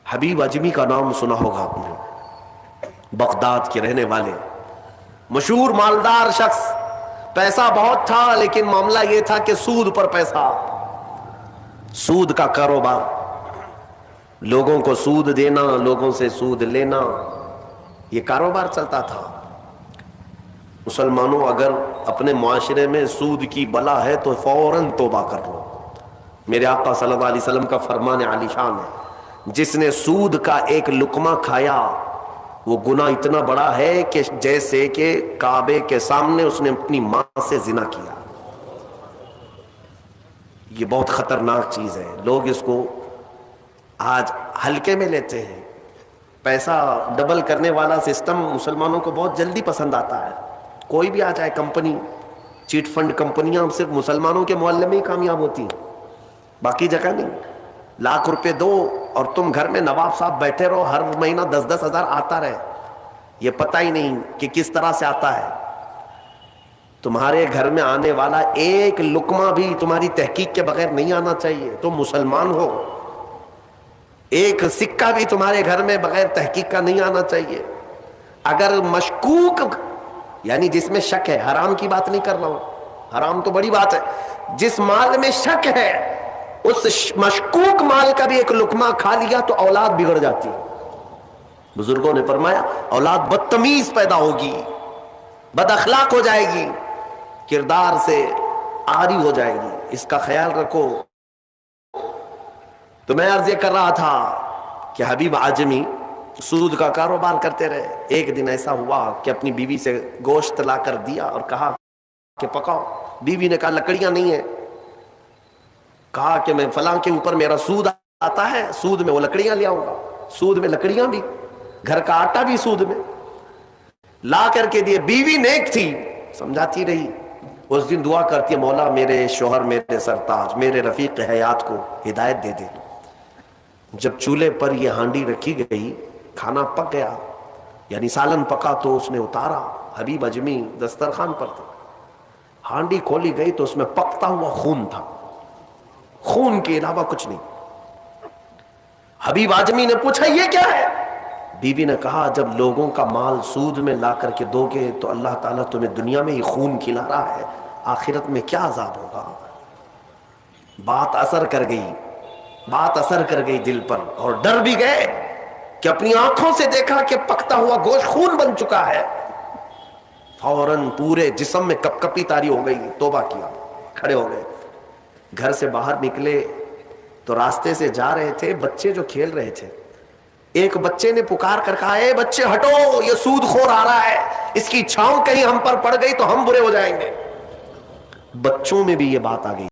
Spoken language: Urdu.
حبیب اجمی کا نام سنا ہوگا آپ نے، بغداد کے رہنے والے مشہور مالدار شخص، پیسہ بہت تھا لیکن معاملہ یہ تھا کہ سود پر پیسہ، سود کا کاروبار، لوگوں کو سود دینا، لوگوں سے سود لینا، یہ کاروبار چلتا تھا۔ مسلمانوں اگر اپنے معاشرے میں سود کی بلا ہے تو فوراً توبہ کر لو۔ میرے آقا صلی اللہ علیہ وسلم کا فرمان عالی شان ہے، جس نے سود کا ایک لقمہ کھایا وہ گناہ اتنا بڑا ہے کہ جیسے کہ کعبے کے سامنے اس نے اپنی ماں سے زنا کیا۔ یہ بہت خطرناک چیز ہے، لوگ اس کو آج ہلکے میں لیتے ہیں۔ پیسہ ڈبل کرنے والا سسٹم مسلمانوں کو بہت جلدی پسند آتا ہے، کوئی بھی آ جائے کمپنی، چیٹ فنڈ کمپنیاں صرف مسلمانوں کے محلے میں ہی کامیاب ہوتی ہیں، باقی جگہ نہیں۔ لاکھ روپے دو اور تم گھر میں نواب صاحب بیٹھے رہو، ہر مہینہ 10-10 ہزار آتا رہے، یہ پتہ ہی نہیں کہ کس طرح سے آتا ہے۔ تمہارے گھر میں آنے والا ایک لقمہ بھی تمہاری تحقیق کے بغیر نہیں آنا چاہیے، تم مسلمان ہو۔ ایک سکہ بھی تمہارے گھر میں بغیر تحقیق کا نہیں آنا چاہیے۔ اگر مشکوک، یعنی جس میں شک ہے، حرام کی بات نہیں کر رہا ہوں، حرام تو بڑی بات ہے، جس مال میں شک ہے اس مشکوک مال کا بھی ایک لقمہ کھا لیا تو اولاد بگڑ جاتی ہے۔ بزرگوں نے فرمایا اولاد بدتمیز پیدا ہوگی، بد اخلاق ہو جائے گی، کردار سے عاری ہو جائے گی، اس کا خیال رکھو۔ تو میں عرض یہ کر رہا تھا کہ حبیب اعجمی سود کا کاروبار کرتے رہے۔ ایک دن ایسا ہوا کہ اپنی بیوی سے گوشت لا کر دیا اور کہا کہ پکاؤ۔ بیوی نے کہا لکڑیاں نہیں ہیں، کہا کہ میں فلاں کے اوپر میرا سود آتا ہے، سود میں وہ لکڑیاں لے آؤں گا، سود میں لکڑیاں بھی، گھر کا آٹا بھی سود میں لا کر کے دیے۔ بیوی نیک تھی، سمجھاتی رہی۔ اس دن دعا کرتی ہے مولا میرے شوہر، میرے سرتاج، میرے رفیق حیات کو ہدایت دے دے۔ جب چولہے پر یہ ہانڈی رکھی گئی، کھانا پک گیا، یعنی سالن پکا، تو اس نے اتارا، حبیب اجمی دسترخوان پر تھا، ہانڈی کھولی گئی تو اس میں پکتا ہوا خون تھا، خون کے علاوہ کچھ نہیں۔ حبیب اعجمی نے پوچھا یہ کیا ہے؟ بیوی نے کہا جب لوگوں کا مال سود میں لا کر کے دو گے تو اللہ تعالیٰ تمہیں دنیا میں ہی خون کھلا رہا ہے، آخرت میں کیا عذاب ہوگا۔ بات اثر کر گئی، بات اثر کر گئی دل پر، اور ڈر بھی گئے کہ اپنی آنکھوں سے دیکھا کہ پکتا ہوا گوشت خون بن چکا ہے۔ فوراً پورے جسم میں کپ کپی طاری ہو گئی، توبہ کیا، کھڑے ہو گئے، گھر سے باہر نکلے تو راستے سے جا رہے تھے، بچے جو کھیل رہے تھے، ایک بچے نے پکار کر کہا اے بچے ہٹو، یہ سود خور آ رہا ہے، اس کی چھاؤں کہیں ہم پر پڑ گئی تو ہم برے ہو جائیں گے۔ بچوں میں بھی یہ بات آ گئی۔